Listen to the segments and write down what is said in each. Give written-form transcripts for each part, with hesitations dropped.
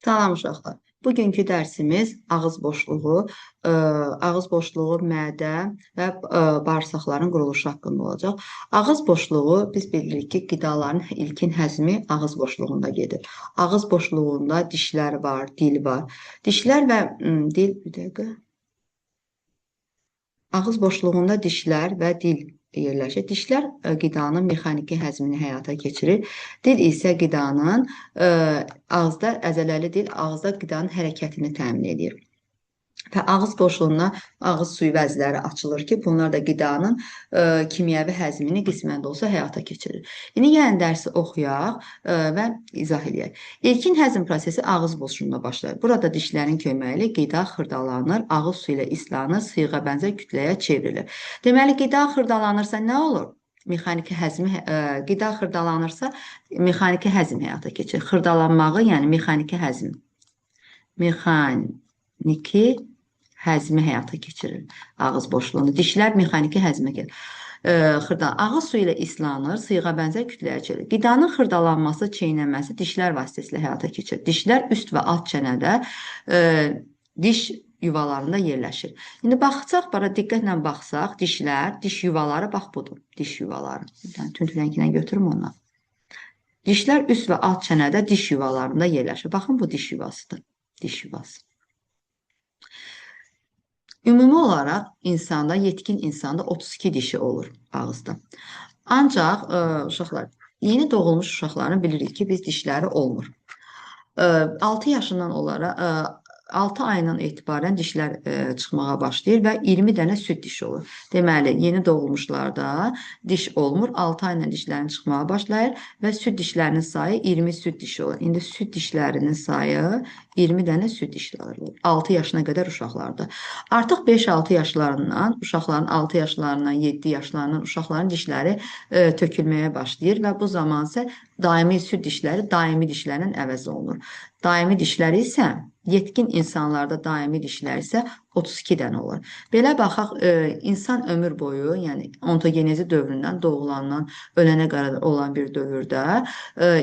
Salam uşaqlar. Bugünkü dərsimiz ağız boşluğu, mədə və bağırsaqların quruluşu haqqında olacaq. Ağız boşluğu biz bilirik ki, qidaların ilkin həzmi ağız boşluğunda gedir. Ağız boşluğunda dişlər var, dil var. Dişlər və dil bir dəqiqə. Ağız boşluğunda dişlər və dil yerləşir. Dişlər qidanın mexaniki həzmini həyata keçirir. Dil isə qidanın ağızda əzələli dil ağızda qidanın hərəkətini təmin edir. Və ağız boşluğuna ağız suyu vəzləri açılır ki, bunlar da qidanın kimyəvi həzmini qismən də olsa həyata keçirir. İndi gəlin dərsi oxuyaq və izah edək. İlkin həzm prosesi ağız boşluğunda başlayır. Burada dişlərin köməyi ilə qida xırdalanır, ağız suyu ilə islanır, sıyığa bənzər kütləyə çevrilir. Deməli, qida xırdalanırsa nə olur? Qida xırdalanırsa mexaniki həzm həyata keçirir. Xırdalanmağı, yəni mexaniki həzm. Mexaniki həzmi həyata keçirir ağız boşluğunda. Dişlər mexaniki həzmə gəlir. Ağız suyu ilə islanır, sıyığa bənzər kütləyə çevrilir. Qidanın xırdalanması, çeynənməsi dişlər vasitəsilə həyata keçirir. Dişlər üst və alt çənədə diş yuvalarında yerləşir. İndi baxacaq, bara diqqətlə baxsaq, dişlər, diş yuvaları bax budur. Diş yuvaları. Yəni tünd rəngindən götürüm ondan. Dişlər üst və alt çənədə diş yuvalarında yerləşir. Baxın, bu diş yuvasıdır. Diş yuvası. Ümumi olaraq insanda, yetkin insanda 32 dişi olur ağızda. Ancaq uşaqlar, yeni doğulmuş uşaqların bilirik ki, biz dişləri olmur. 6 yaşından olaraq 6 ayından etibarən dişlər çıxmağa başlayır və 20 dənə süd dişi olur. Deməli, yeni doğulmuşlarda diş olmur, 6 ayla dişlərin çıxmağa başlayır və süd dişlərinin sayı 20 süd dişi olur. İndi süd dişlərinin sayı 20 dənə süd dişləri olur. 6 yaşına qədər uşaqlarda. Artıq 5-6 yaşlarından, uşaqların 6 yaşlarından, 7 yaşlarından uşaqların dişləri tökülməyə başlayır və bu zaman isə daimi süd dişləri daimi dişlərlə əvəz olunur. Daimi dişləri isə, yetkin insanlarda daimi dişlər isə 32 dənə olur. Belə baxaq, insan ömür boyu, yəni ontogenezi dövründən doğulandan ölənə qədər olan bir dövrdə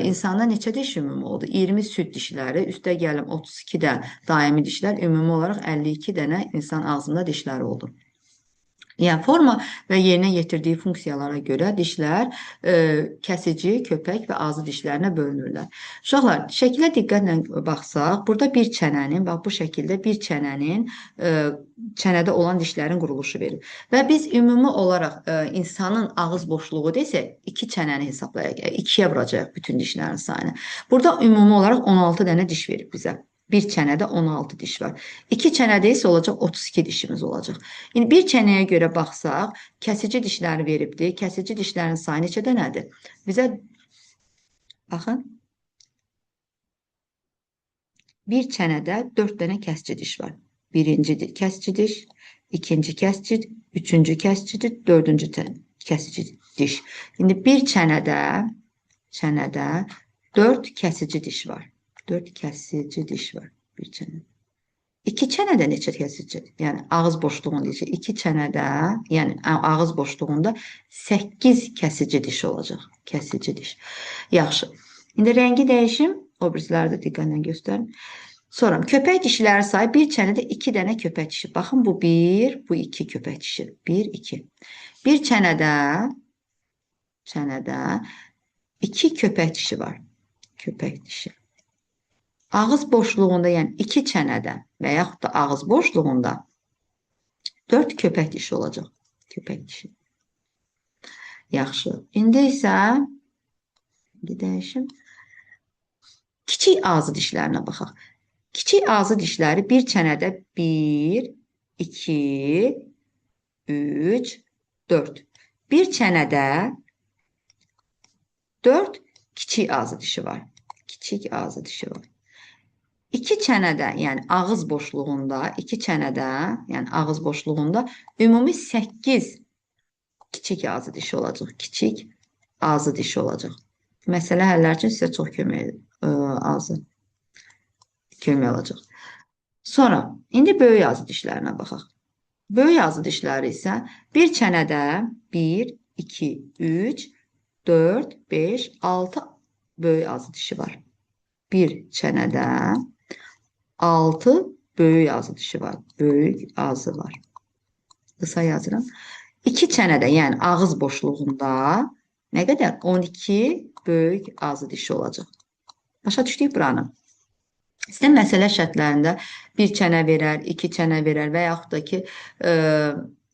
insanda neçə diş ümumi oldu? 20 süd dişləri, üstə gəlim 32 də daimi dişlər, ümumi olaraq 52 dənə insan ağzında dişləri oldu. Yəni forma və yerinə yetirdiyi funksiyalara görə dişlər kəsici, köpək və ağzı dişlərinə bölünürlər. Uşaqlar, şəkilə diqqətlə baxsaq, burada bir çənənin, bax bu şəkildə bir çənənin çənədə olan dişlərin quruluşu verir. Və biz ümumi olaraq insanın ağız boşluğu desək, 2 çənəni hesablayaq, 2-yə vuracaq bütün dişlərin sayını. Burada ümumi olaraq 16 dənə diş verib bizə. Bir çənədə 16 diş var. 2 çənədə isə olacaq 32 dişimiz olacaq. İndi bir çənəyə görə baxsaq, kəsici dişləri veribdir. Kəsici dişlərin sayı neçə dənədir? Bizə baxın. Bir çənədə 4 dənə kəsici diş var. Birinci kəsici diş, ikinci kəsici, üçüncü kəsici, dördüncü kəsici diş. İndi bir çənədə 4 kəsici diş var. 4 kəsici diş var bir çənədə. 2 çənədə neçə kəsici? Yəni ağız boşluğunda isə 2 çənədə, yəni ağız boşluğunda 8 kəsici diş olacaq. Kəsici diş. Yaxşı. İndi rəngi dəyişim. O birisləri də diqqətlə göstərin. Sonra köpək dişləri sayı bir çənədə 2 dənə köpək dişi. Baxın, bu 1, bu 2 köpək dişi. 1, 2. Bir çənədə 2 köpək dişi var. Köpək dişi. Ağız boşluğunda, yəni 2 çənədə və yaxud da ağız boşluğunda 4 köpək dişi olacaq. Köpək dişi. Yaxşı. İndi isə dəyişim. Kiçik ağzı dişlərinə baxaq. Kiçik ağzı dişləri bir çənədə 1, 2, 3, 4. Bir çənədə 4 kiçik ağzı dişi var. Kiçik ağzı dişi var. 2 çənədə, yəni ağız boşluğunda, 2 çənədə, yəni ağız boşluğunda ümumi 8 kiçik ağzı dişi olacaq. Kiçik ağzı dişi olacaq. Məsələ həllər üçün sizə çox kömək olacaq. Sonra, indi böyük ağzı dişlərinə baxaq. Böyük ağzı dişləri isə bir çənədə 1, 2, 3, 4, 5, 6 böyük ağzı dişi var. Bir çənədə 6 böyük ağzı dişi var. Böyük ağzı var. Qısa yazıram. 2 çənədə, yəni ağız boşluğunda nə qədər? 12 böyük ağzı dişi olacaq. Başa düşdük buranı. Sizin məsələ şərtlərində bir çənə verər, iki çənə verər və yaxud da ki, e,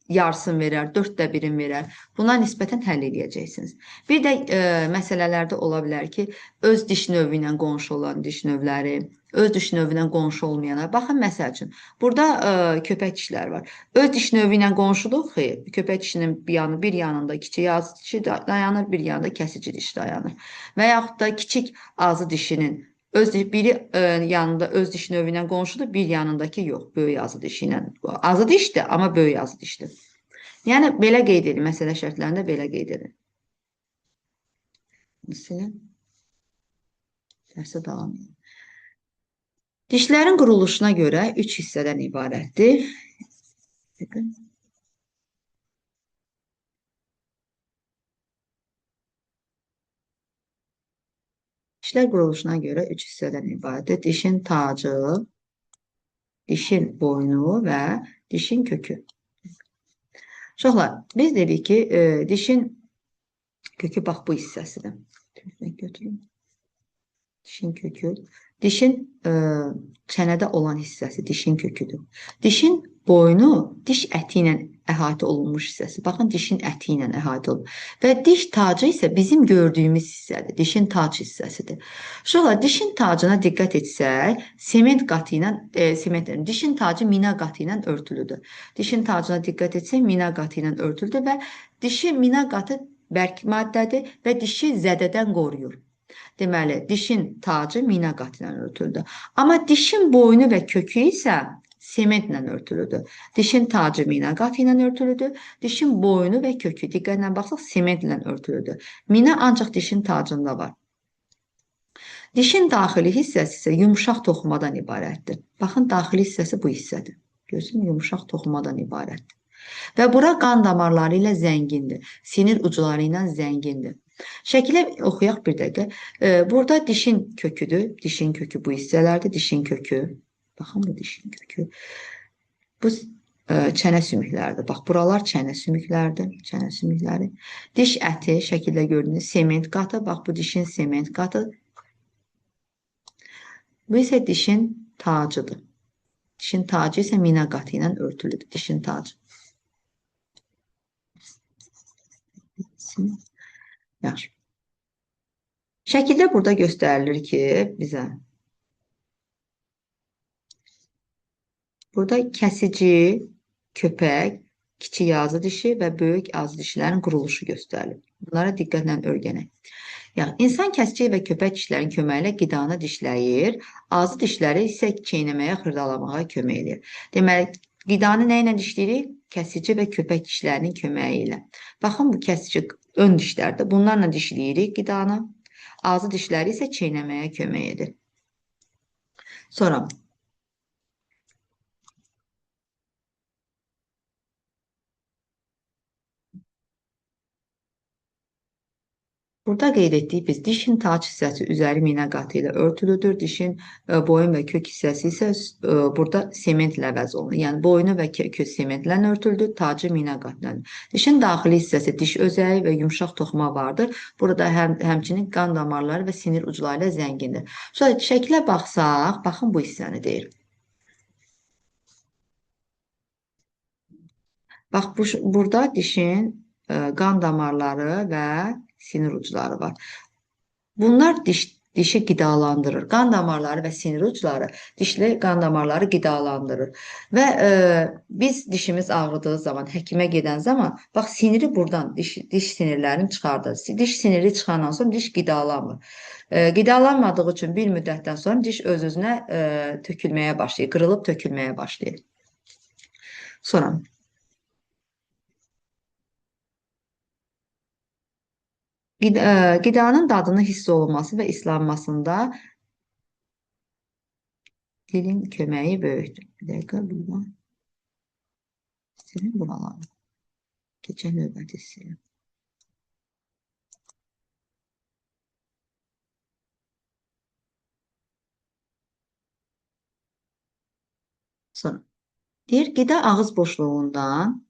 yarısını verər, 1/4 verər. Buna nisbətən həll edəcəksiniz. Bir də məsələlərdə ola bilər ki, öz diş növü ilə qonşu olan diş növləri, öz diş növü ilə qonşu olmayanlar. Baxın, məsəl üçün, burada köpək dişləri var. Öz diş növü ilə qonşudur, xeyr. Köpək dişinin bir yanında kiçik ağzı dişi dayanır, bir yanında kəsici diş dayanır. Və yaxud da kiçik ağzı dişinin biri yanında öz diş növü ilə qonşudur, bir yanındakı yox, böyük ağzı dişi ilə. Ağzı dişdir, amma böyük ağzı dişdir. Yəni belə qeyd edin, məsələ şərtlərində belə qeyd edin. Məsələn, dərsə davam edin. Dişlərin quruluşuna görə 3 hissədən ibarətdir. Dişlər quruluşuna görə 3 hissədən ibarətdir. Dişin tacı, dişin boynu və dişin kökü. Uşaqlar, biz dedik ki, dişin kökü bax bu hissəsidir. Götürün. Dişin kökü. Dişin çənədə olan hissəsi dişin köküdür. Dişin boynu diş əti ilə əhatə olunmuş hissəsi. Baxın, dişin əti ilə əhatə olunmuş. Və diş tacı isə bizim gördüyümüz hissədir. Dişin tac hissəsidir. Uşaqlar, dişin tacına diqqət etsək, sement qatı ilə, dişin tacı mina qatı ilə örtülüdür. Dişin tacına diqqət etsək, mina qatı ilə örtülüdür və dişi mina qatı bərk maddədir və dişi zədədən qoruyur. Deməli, dişin tacı mina qatı ilə örtülüdür. Amma dişin boynu və kökü isə sementlə örtülüdür. Dişin tacı mina qatı ilə örtülüdür. Dişin boynu və kökü, diqqətlə baxsaq, sementlə örtülüdür. Mina ancaq dişin tacında var. Dişin daxili hissəsi isə yumşaq toxumadan ibarətdir. Baxın, daxili hissəsi bu hissədir. Görürsünüz, yumşaq toxumadan ibarətdir. Və bura qan damarları ilə zəngindir. Sinir ucları ilə zəngindir. Şəkilə oxuyaq bir dəqiqə. Burada dişin köküdür. Dişin kökü bu hissələrdir. Dişin kökü. Baxın, bu dişin kökü. Bu çənə sümükləridir. Bax, buralar çənə sümükləridir. Çənə sümükləri. Diş əti şəkildə gördüyünüz sement qatı. Bax, bu dişin sement qatı. Bu isə dişin tacıdır. Dişin tacı isə mina qatı ilə örtülüdür. Dişin tacı. Yaxşı. Şəkildə burada göstərilir ki, bizə burada kəsici, köpək, kiçik ağzı dişi və böyük ağzı dişlərin quruluşu göstərilir. Bunlara diqqətlə öyrənək. Yəni, insan kəsici və köpək dişlərinin köməyi ilə qidanı dişləyir, ağzı dişləri isə çeynəməyə, xırdalamağa kömək edir. Deməli, qidanı nə ilə dişləyirik? Kəsici və köpək dişlərinin köməyi ilə. Baxın, bu kəsici ön dişlərdir. Bunlarla dişləyirik qidanı. Ağzı dişləri isə çeynəməyə kömək edir. Sonra burada qeyd etdik biz, dişin tac hissəsi üzəri mina qatı ilə örtülüdür. Dişin boyun və kök hissəsi isə burada sementlə əvəz olunur. Yəni, boynu və kökü sementlə örtülüdür, tacı mina qatı. Dişin daxili hissəsi diş özəyi və yumşaq toxuma vardır. Burada həmçinin qan damarları və sinir ucları ilə zəngindir. Sonra şəklə baxsaq, baxın bu hissəni deyir. Bax, burada dişin qan damarları və sinir ucları var. Bunlar dişi qidalandırır. Qan damarları və sinir ucları dişli qan damarları qidalandırır. Və biz dişimiz ağrıdığı zaman, həkimə gedən zaman, bax, siniri buradan, diş sinirlərini çıxardır. Diş siniri çıxandan sonra diş qidalanmır. Qidalanmadığı üçün bir müddətdən sonra diş öz-özünə tökülməyə başlayır, qırılıb tökülməyə başlayır. Sonra qidanın dadını hiss olunması və islanmasında dilin köməyi böyükdür. Bir dəqiqə, buradan silin buraları. Keçən növbəti silin. Sonra deyir, qida ağız boşluğundan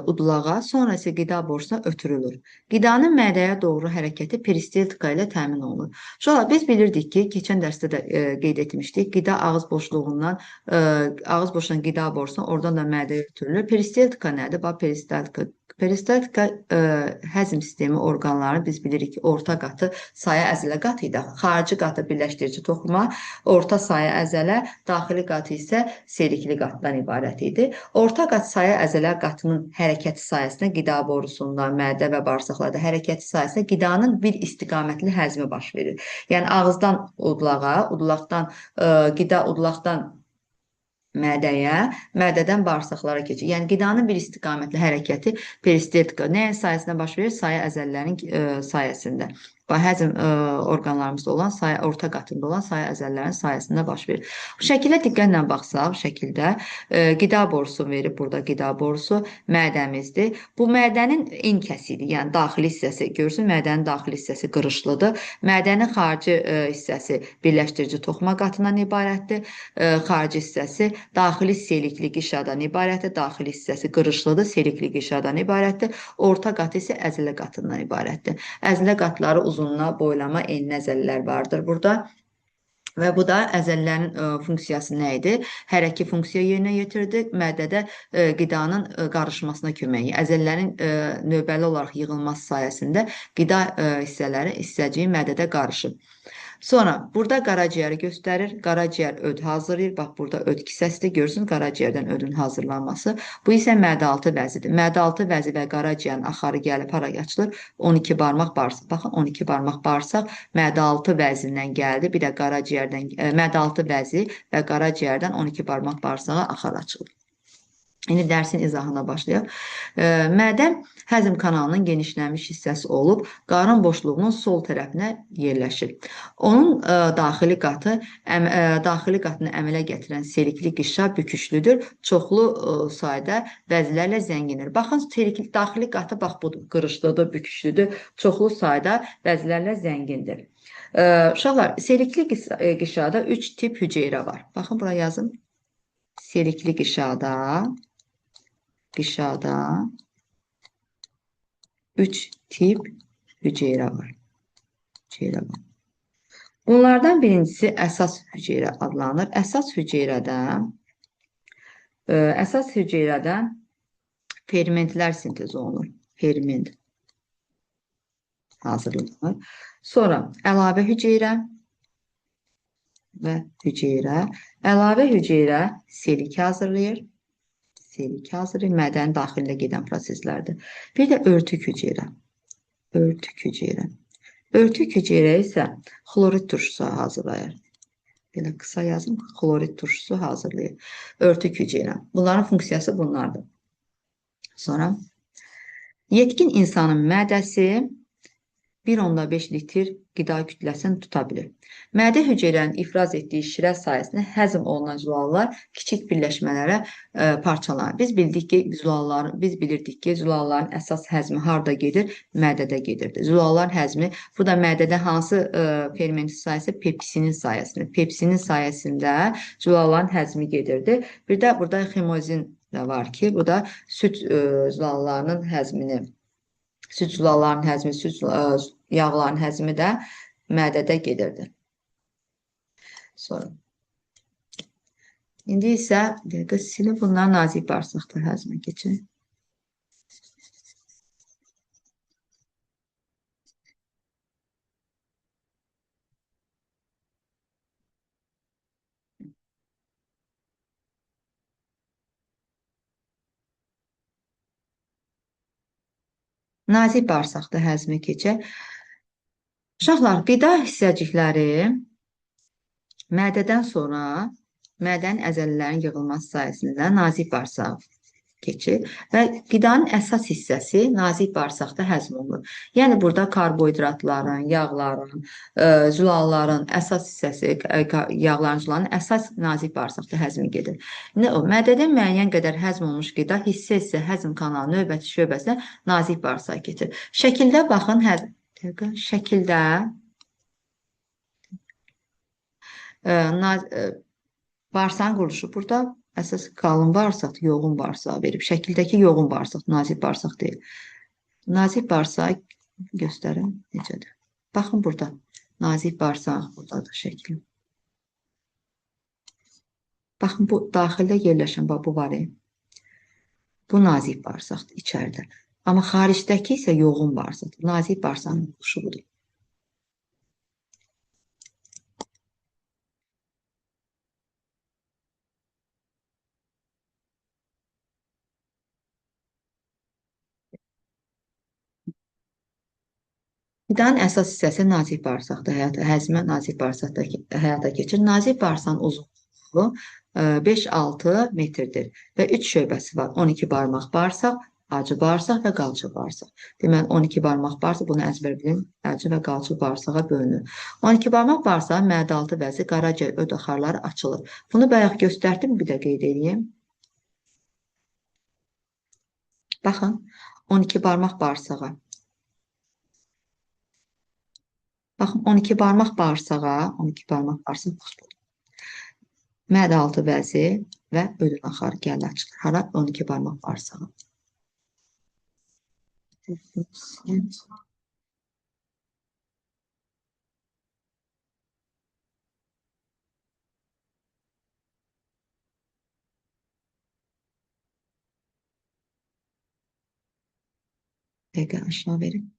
udulağa, sonra isə qida borusuna ötürülür. Qidanın mədəyə doğru hərəkəti peristaltika ilə təmin olunur. Uşaqlar, biz bilirdik ki, keçən dərsdə də qeyd etmişdik, qida ağız boşluğundan ağız boşluğundan qida borusuna, oradan da mədəyə ötürülür. Peristaltika nədir? Bax, peristaltika həzm sistemi orqanları biz bilirik ki, orta qatı saya əzələ qatı idi. Xarici qatı birləşdirici toxuma, orta saya əzələ, daxili qatı isə selikli qatdan ibarət idi. Orta qat saya əzələ qatının hərəkəti sayəsində qida borusunda, mədə və bağırsaqlarda hərəkəti sayəsində qidanın bir istiqamətli həzmi baş verir. Yəni ağızdan udulağa, udulaqdan qida udulaqdan mədəyə, mədədən bağırsaqlara keçir. Yəni qidanın bir istiqamətli hərəkəti peristaltika nəyin sayəsində baş verir? Saya əzələlərin sayəsində. Həzm orqanlarımızda olan orta qatında olan saya əzələlərin sayəsində baş verir. Bu şəkilə diqqətlə baxsaq, şəkildə qida borusu verib, burada qida borusu mədəmizdir. Bu mədənin en kəsiyidir, yəni daxili hissəsi, görürsün, mədənin daxili hissəsi qırışlıdır. Mədənin xarici hissəsi birləşdirici toxuma qatından ibarətdir. Xarici hissəsi daxili selikli qişadan ibarətdir. Daxili hissəsi qırışlıdır, selikli qişadan ibarətdir. Orta qatı isə əzələ qatından ibarətdir. Əzələ qatları uzunluğa, boylama, enli əzələlər vardır burada. Və bu da əzələlərin funksiyası nə idi? Hərəki funksiya yerinə yetirdi. Mədədə qidanın qarışmasına kömək. Əzələlərin növbəli olaraq yığılması sayəsində qida hissələri, hissəciyi mədədə qarışır. Sonra burada qaraciyəri göstərir. Qaraciyər öd hazırlayır. Bax, burada öd kisəsidir. Görürsünüz, qaraciyərdən ödün hazırlanması. Bu isə mədə-altı vəzidir. Mədə-altı vəzi və qaraciyərin axarı gəlib hara açılır? 12 barmaq bağırsaq. Baxın, 12 barmaq bağırsaq mədə-altı vəzindən gəldi. Bir də qaraciyərdən, mədə-altı vəzi və qaraciyərdən 12 barmaq bağırsağa axar açılır. İndi dərsin izahına başlayaq. Mədə həzm kanalının genişlənmiş hissəsi olub, qarın boşluğunun sol tərəfinə yerləşir. Onun daxili qatını əmələ gətirən selikli qişa büküşlüdür, çoxlu sayda vəzlərlə zəngindir. Baxın, daxili qatı bax budur, qırışlıdır, büküşlüdür, çoxlu sayda vəzlərlə zəngindir. Uşaqlar, selikli qişada 3 tip hüceyrə var. Baxın, bura yazın. Selikli qişada 3 tip hüceyrə var. Bunlardan birincisi əsas hüceyrə adlanır. Əsas hüceyrədən fermentlər sintez olunur. Ferment hazırlanır. Sonra əlavə hüceyrə və hüceyrə. Əlavə hüceyrə selik hazırlayır. Mədənin daxilinə gedən proseslərdir. Bir də örtük hüceyrə. Örtük hüceyrə isə xlorid turşusu hazırlayır. Belə qısa yazım, xlorid turşusu hazırlayır. Örtük hüceyrə. Bunların funksiyası bunlardır. Sonra yetkin insanın mədəsi 1,5 litr qida kütləsini tuta bilir. Mədə hüceyrənin ifraz etdiyi şirə sayəsində həzm olunan zülallar kiçik birləşmələrə parçalanır. Biz bilirdik ki, zülalların əsas həzmi harda gedir? Mədədə gedirdi. Zülalların həzmi, bu da mədədə hansı fermentin sayəsində? Pepsinin sayəsində. Pepsinin sayəsində zülalların həzmi gedirdi. Bir də burada xemozin də var ki, bu da süd zülallarının həzmini, süd zülallarının həzmi, süd yağların həzmi də mədədə gedirdi. Sonra. İndi isə silin bunlar nazik bağırsaqda həzmə keçir. Nazik bağırsaqda həzmə keçir. Uşaqlar, qida hissəcikləri mədədən sonra mədənin əzələlərin yığılması sayəsində nazik bağırsaq keçir və qidanın əsas hissəsi nazik bağırsaqda həzm olunur. Yəni burada karbohidratların, yağların, zülalların əsas hissəsi, yağların, zülalların əsas nazik bağırsaqda həzmi gedir. Mədədə müəyyən qədər həzm olmuş qida hissə həzm kanalı növbəti şöbəsinə nazik bağırsaq keçir. Şəkildə baxın, şəkildə Bağırsağın quruluşu burada əsas qalın bağırsaq, yoğun bağırsaq verib. Şəkildəki yoğun bağırsaq, nazik bağırsaq deyil. Nazik bağırsağı göstərim necədir? Baxın burada. Nazik bağırsaq buradadır şəkli. Baxın bu daxildə yerləşən bu var. Bu nazik bağırsaqdır içəridə. Amma xaricdəki isə yoğun bağırsaqdır. Nazik bağırsağın quruluşu budur. Qidanın əsas hissəsi nazik bağırsaqda həzmə nazik bağırsaqda həyata keçir. Nazik bağırsağın uzunluğu 5-6 metrdir və 3 şöbəsi var. 12 barmaq bağırsaq, acı bağırsaq və qalçıq bağırsaq. Deməli 12 barmaq bağırsaq, bunu əzbər bilin, acı və qalçıq bağırsağa bölünür. 12 barmaq bağırsağın mədə-altı vəzi, qaraciyər, öd axarları açılır. Bunu bayaq göstərdim, bir də qeyd edeyim. Baxın, 12 barmaq bağırsağa. Baxın, 12 barmaq bağırsağa, 12 barmaq bağırsaq mədə-altı vəzi və ödün axarı gəldi açılır. Hara? 12 barmaq bağırsağa. Dəqiqə aşağı verin.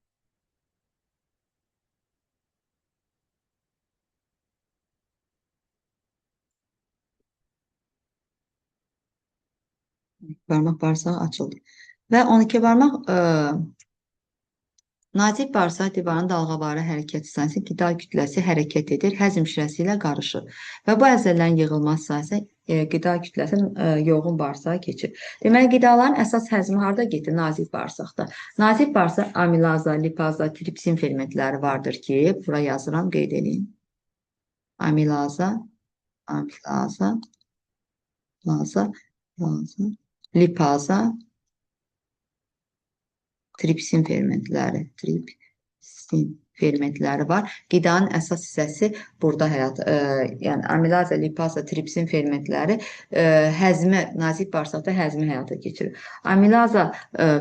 Barmaq bağırsağı açıldı. Və 12 barmaq nazik bağırsaq divarın dalğavarı hərəkət hissəsi qida kütləsi hərəkət edir, həzm şirəsi ilə qarışır. Və bu əzələlərin yığılması sayəsində qida kütləsinin yoğun bağırsağa keçir. Deməli, qidaların əsas həzmi harada gedir? Nazik bağırsaqda. Nazik bağırsaq amilaza, lipaza, tripsin fermentləri vardır ki, bura yazıram, qeyd edin. Amilaza, lipaza, tripsin fermentləri var. Qidanın əsas hissəsi burada yəni amilaza, lipaza, tripsin fermentləri nazik bağırsaqda həzmi həyata keçirir. Amilaza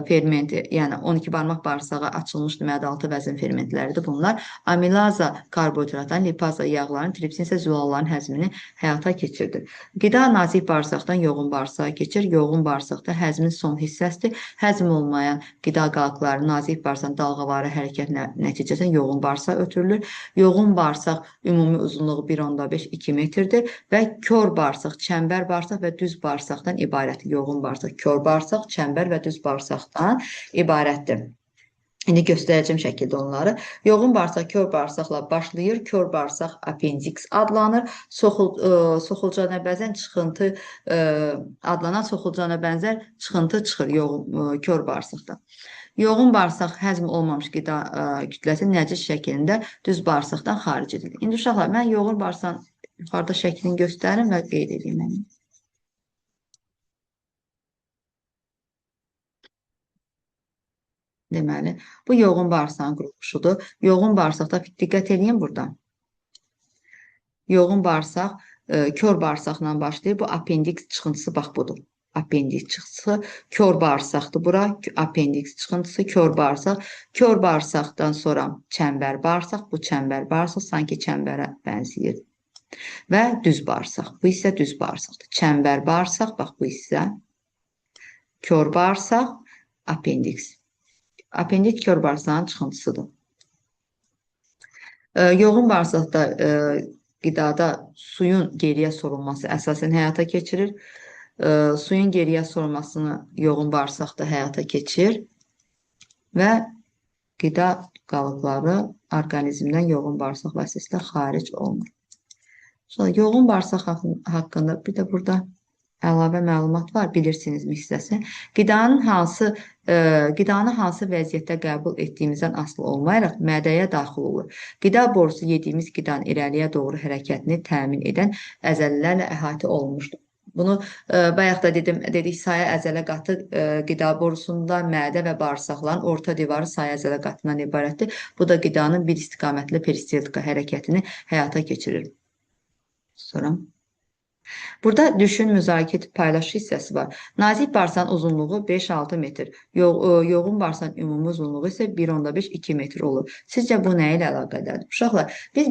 fermenti, yəni 12 barmaq bağırsağa açılmışdır, mədə-altı vəzin fermentləridir bunlar. Amilaza karbohidratların, lipaza yağların, tripsin isə zülalların həzmini həyata keçirdir. Qida nazik bağırsaqdan yoğun bağırsağa keçir. Yoğun bağırsaqda həzmin son hissəsidir. Həzm olmayan qida qalıqları nazik bağırsağın dalğavarı hərəkət nəticəsində yoğun bağırsaq ötürülür. Yoğun bağırsaq ümumi uzunluğu 1.5-2 metrdir və kör bağırsaq, çəmbər bağırsaq və düz bağırsaqdan ibarətdir. Yoğun bağırsaq, kör bağırsaq, çəmbər və düz bağırsaqdan ibarətdir. İndi göstərəcəm şəkildə onları. Yoğun bağırsaq kör bağırsaqla başlayır. Kör bağırsaq apendiks adlanır. Soxulcana bənzər çıxıntı adlanan soxulcana bənzər çıxıntı çıxır kör bağırsaqdan. Yoğun bağırsaq həzm olmamış qida kütləsi nəcis şəklində düz bağırsaqdan xaric edilir. İndi uşaqlar, mən yoğun bağırsağın yuxarıda şəklini göstərim və qeyd edeyim. Deməli, bu yoğun bağırsağın quruluşudur. Yoğun bağırsaqda diqqət edin burada. Yoğun bağırsaq kör bağırsaqla başlayır. Bu apendiks çıxıntısı bax budur. Apendiks çıxıntısı kör bağırsaqdır bura. Apendiks çıxıntısı kör bağırsaq. Kör bağırsaqdan sonra çəmbər bağırsaq. Bu çəmbər bağırsaq sanki çəmbərə bənzəyir. Və düz bağırsaq. Bu isə düz bağırsaqdır. Çəmbər bağırsaq, bax bu isə kör bağırsaq, apendiks. Apendiks kör bağırsağın çıxıntısıdır. Yoğun bağırsaqda qidada suyun geriyə sorulması əsasən həyata keçirir. Suyun geriyə sorulmasını yoğun bağırsaqda həyata keçir və qida qalıqları orqanizmdən yoğun bağırsaq vasitəsilə xaric olunur. Yoğun bağırsaq haqqında bir də burada əlavə məlumat var, bilirsiniz hissəsi. Qidanı hansı vəziyyətdə qəbul etdiyimizdən asılı olmayaraq mədəyə daxil olur. Qida borusu yediyimiz qidanın irəliyə doğru hərəkətini təmin edən əzələlərlə əhatə olunmuşdur. Bunu bayaq da dedik, sayə əzələ qatı qida borusunda mədə və bağırsaqların orta divarı sayə əzələ qatından ibarətdir. Bu da qidanın bir istiqamətli peristaltika hərəkətini həyata keçirir. Sonra Burada düşün müzakirə paylaşı hissəsi var. Nazik bağırsağın uzunluğu 5-6 metr. Yoğun bağırsağın ümumi uzunluğu isə 1,5-2 metr olur. Sizcə bu nə ilə əlaqədədir? Uşaqlar, biz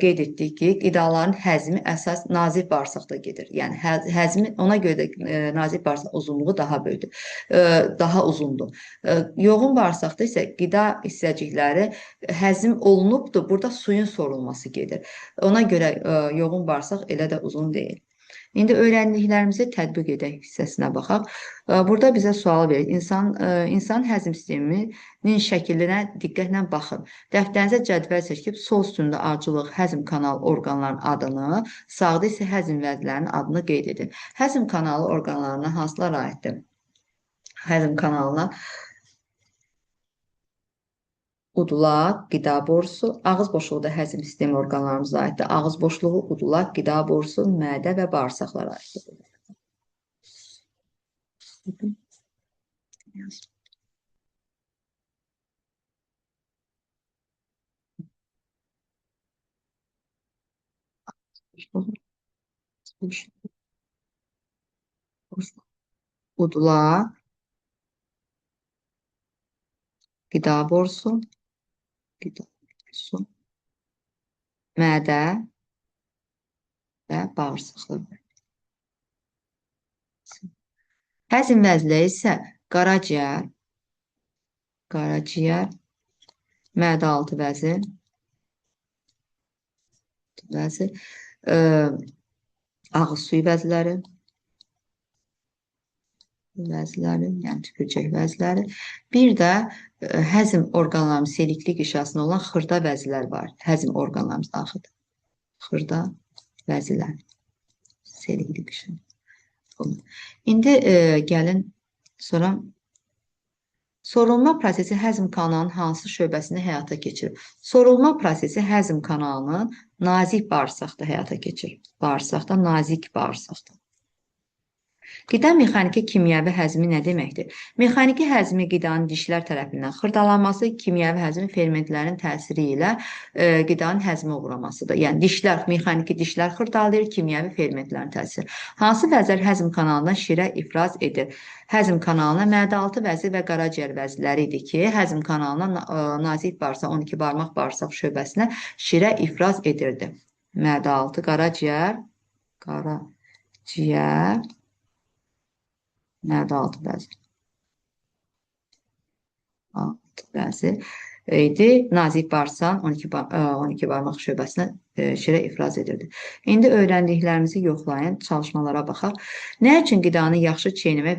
qeyd etdik ki, qidaların həzmi əsas nazik bağırsaqda gedir. Yəni həzmi ona görə də nazik bağırsaq uzunluğu daha böyükdür, daha uzundur. Yoğun bağırsaqda isə qida hissəcikləri həzm olunubdur. Burada suyun sorulması gedir. Ona görə yoğun bağırsaq elə də uzun deyil. İndi öyrəndiklərimizi tətbiq edək hissəsinə baxaq. Burada bizə sual verir. İnsan həzm sisteminin şəklinə diqqətlə baxın. Dəftərinizə cədvəl çəkib sol üstündə arıcılıq, həzm kanalı orqanların adını, sağda isə həzm vəzlərinin adını qeyd edin. Həzm kanalı orqanlarına hansılar aiddir? Həzm kanalına udulaq, qida borusu, ağız boşluğu da həzm sistemi orqanlarımıza aiddir. Ağız boşluğu, udulaq, qida borusu, mədə və bağırsaqlara aiddir. Udulaq, qida borusu, mədə və bağırsaqlar. Həzm vəzləri isə qaraciyər, mədə altı vəzin, ağız suyu vəzləri, yəni tüpürcək vəzləri. Bir də həzm orqanlarımız selikli qişasında olan xırda vəzlər var. Həzm orqanlarımız daxildir. Xırda vəzlər, selikli qişa. İndi gəlin sonra sorulma prosesi həzm kanalının hansı şöbəsində həyata keçirir? Sorulma prosesi həzm kanalının nazik bağırsaqda həyata keçirir. Bağırsaqda, nazik bağırsaqda. Qida mexaniki kimyəvi həzmi nə deməkdir? Mexaniki həzmi qidanın dişlər tərəfindən xırdalanması, kimyəvi həzmi fermentlərin təsiri ilə qidanın həzmə uğramasıdır. Yəni mexaniki dişlər xırdalayır, kimyəvi fermentlərin təsiri. Hansı vəzlər həzm kanalından şirə ifraz edir? Həzm kanalına mədə-altı vəzi və qaraciyər vəzləri idi ki, həzm kanalına nazik bağırsaq, 12 barmaq bağırsaq şöbəsinə şirə ifraz edirdi. Mədə-altı, qaraciyər, mədə-altı vəzi idi. Nazik bağırsağın 12 barmaq şöbəsinə şirə ifraz edirdi. İndi öyrəndiklərimizi yoxlayın, çalışmalara baxaq. Nə üçün qidanı yaxşı çeynəmək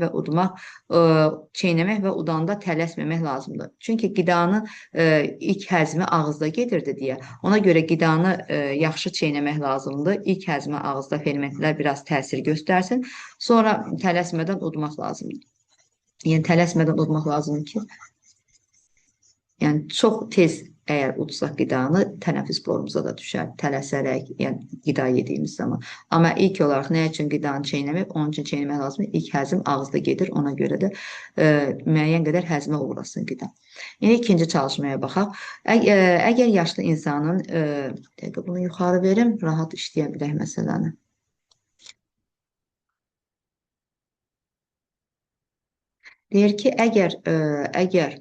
və udanda tələsməmək lazımdır? Çünki qidanın ilk həzmi ağızda gedirdi deyə. Ona görə qidanı yaxşı çeynəmək lazımdır. İlk həzmi ağızda fermentlər biraz təsir göstərsin. Sonra tələsmədən udmaq lazımdır. Yəni tələsmədən udmaq lazımdır ki, yəni çox tez əgər udsaq qidanı tənəffüs borumuza da düşər, tələsərək, yəni qida yediyimiz zaman. Amma ilk olaraq nə üçün qidanı çeynəmək? Onun üçün çeynəmək lazımdır. İlk həzm ağızda gedir, ona görə də müəyyən qədər həzmə uğrasın qida. Yəni ikinci çalışmaya baxaq. Əgər yaşlı insanın, bunu yuxarı verim, rahat işləyə bilək məsələni. Deyir ki, əgər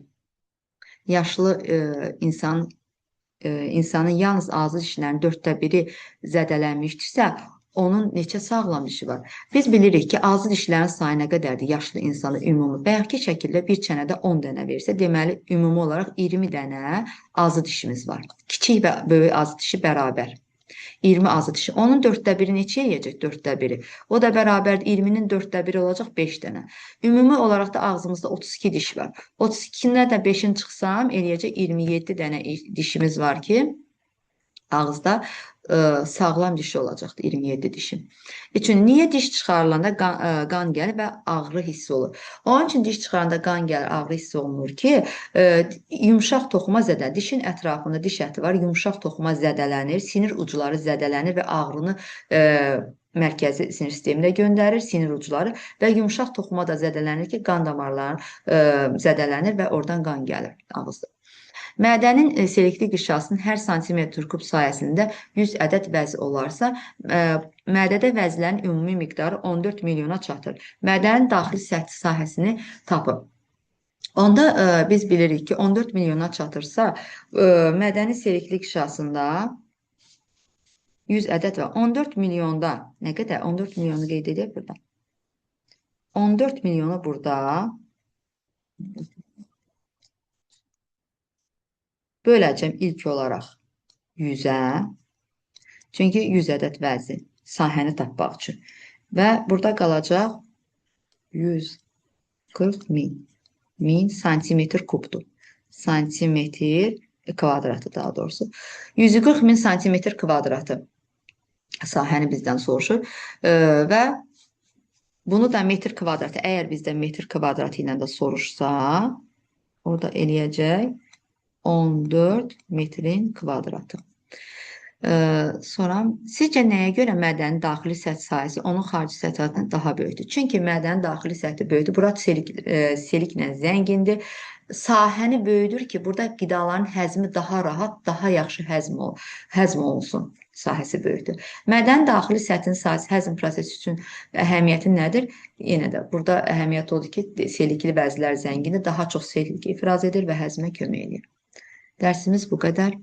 yaşlı insanın yalnız ağzı dişlərinin 1/4 zədələnmişdirsə, onun neçə sağlam dişi var? Biz bilirik ki, ağzı dişlərin sayı nə qədərdir yaşlı insanı ümumi? Bayaqki şəkildə bir çənədə 10 dənə versə, deməli, ümumi olaraq 20 dənə ağzı dişimiz var. Kiçik və böyük ağzı dişi bərabər. 20 ağzı dişi. Onun 1/4 neçə yeyəcək? 1/4. O da bərabərdir. 20-nin 1/4 olacaq 5 dənə. Ümumi olaraq da ağzımızda 32 diş var. 32-dən də 5-ini çıxsam, eləyəcək 27 dənə dişimiz var ki, ağızda sağlam dişi olacaqdır 27 dişi. Niyə diş çıxarılanda qan gəlir və ağrı hissi olur? Onun üçün diş çıxaranda qan gəlir, ağrı hissi olunur ki, yumşaq toxuma zədələnir. Dişin ətrafında diş əti var, yumşaq toxuma zədələnir, sinir ucuları zədələnir və ağrını mərkəzi sinir sisteminə göndərir, sinir ucuları və yumşaq toxuma da zədələnir ki, qan damarları zədələnir və oradan qan gəlir ağızda. Mədənin selikli qişasının hər santimetr kub sahəsində 100 ədəd vəzi olarsa, mədədə vəzlərin ümumi miqdarı 14 milyona çatır. Mədənin daxili səthi sahəsini tapın. Onda biz bilirik ki, 14 milyona çatırsa, mədəni selikli qişasında 100 ədəd var. 14 milyonda nə qədər? 14 milyonu qeyd edək burada. 14 milyonu burada böləcəm ilk olaraq 100-ə. Çünki 100 ədəd vəzi sahəni tapmaq üçün. Və burada qalacaq 140 min. 1000 santimetr kubdur. Santimetr kvadratı daha doğrusu. 140 min santimetr kvadratı sahəni bizdən soruşur. Və bunu da metr kvadratı, əgər bizdən metr kvadratı ilə də soruşsa, orada eləyəcək 14 metrin kvadratı. Sonra sizcə nəyə görə mədənin daxili səthi sahəsi onun xarici səthindən daha böyükdür? Çünki mədənin daxili səthi böyükdür. Bura seliklə zəngindir. Sahəni böyüdür ki, burada qidaların həzmi daha rahat, daha yaxşı həzm olunsun. Sahəsi böyükdür. Mədənin daxili səthin sahəsi həzm prosesi üçün əhəmiyyəti nədir? Yenə də burada əhəmiyyət odur ki, selikli vəzlər zəngindir, daha çox selik ifraz edir və həzmə kömək edir. Dərsimiz bu qədər.